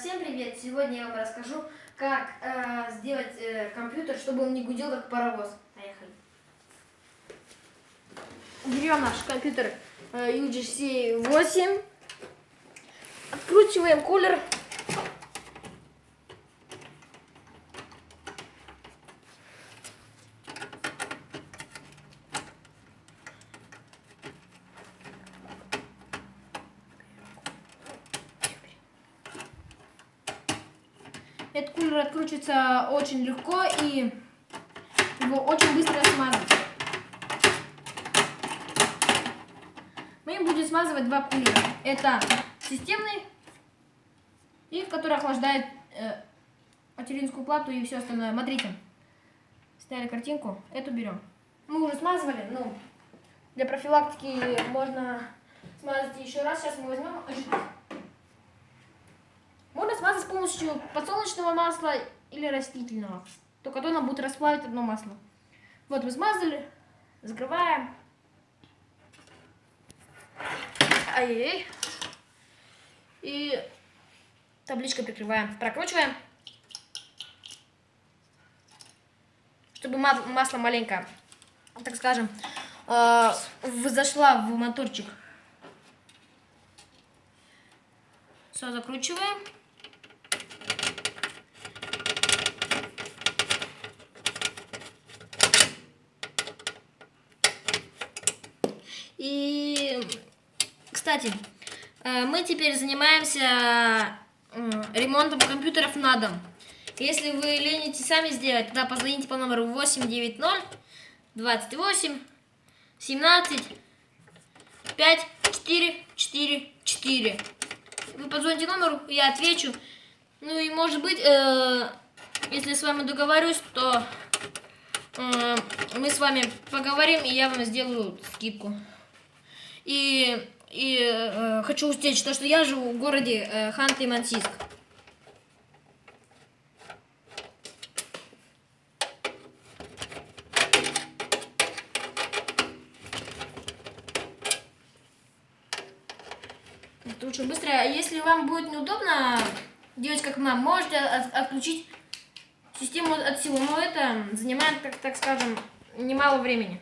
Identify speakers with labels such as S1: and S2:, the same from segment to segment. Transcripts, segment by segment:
S1: Всем привет! Сегодня я вам расскажу, как сделать компьютер, чтобы он не гудел как паровоз. Поехали! Берем наш компьютер UGC 8, откручиваем кулер. Этот кулер откручивается очень легко и его очень быстро смазать. Мы будем смазывать два кулера. Это системный, и который охлаждает материнскую плату и все остальное. Смотрите, сняли картинку, эту берем. Мы уже смазывали, но для профилактики можно смазать еще раз. Сейчас мы возьмем. Можно смазать с помощью подсолнечного масла или растительного. Только то нам будет расплавить одно масло. Вот мы смазали, закрываем. Ай-яй-яй. И табличкой прикрываем. Прокручиваем. Чтобы масло маленько, так скажем, зашла в моторчик. Все, закручиваем. И, кстати, мы теперь занимаемся ремонтом компьютеров на дом. Если вы ленитесь сами сделать, тогда позвоните по номеру 890 28 17 5 4 4 4. Вы позвоните номеру, я отвечу. Ну и может быть, если с вами договорюсь, то мы с вами поговорим, и я вам сделаю скидку. И хочу сказать, что я живу в городе Ханты-Мансийск. Это очень быстро. Если вам будет неудобно делать как нам, можете отключить систему от всего. Но это занимает, так скажем, немало времени.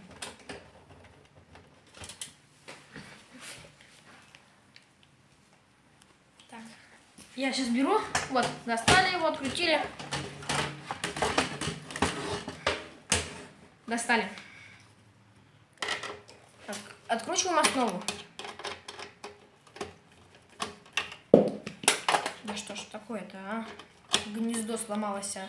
S1: Так. Я сейчас беру. Вот, достали его, открутили. Достали. Так, откручиваем основу. Да что ж такое-то, а? Гнездо сломалось, а.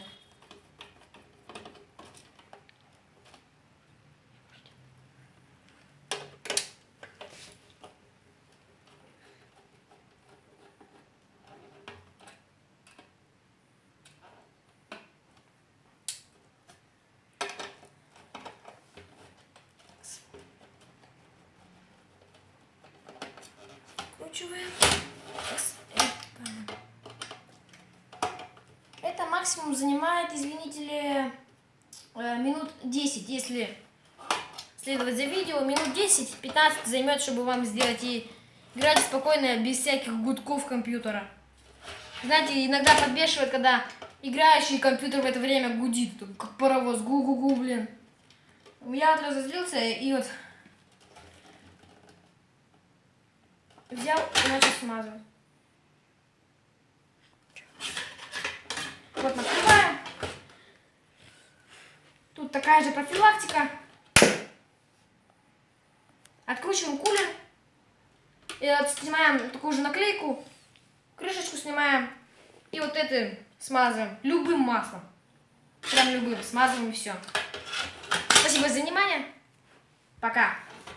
S1: Откручиваем. Это максимум занимает, извините ли, минут 10, если следовать за видео. Минут 10-15 займет, чтобы вам сделать и играть спокойно, без всяких гудков компьютера. Знаете, иногда подбешивает, когда играющий компьютер в это время гудит, как паровоз, гу-гу-гу, блин. Я вот разозлился и вот взял и начал смазывать. Вот накрываем. Тут такая же профилактика. Откручиваем кулер. И вот снимаем такую же наклейку. Крышечку снимаем. И вот это смазываем любым маслом. Прям любым. Смазываем и все. Спасибо за внимание. Пока.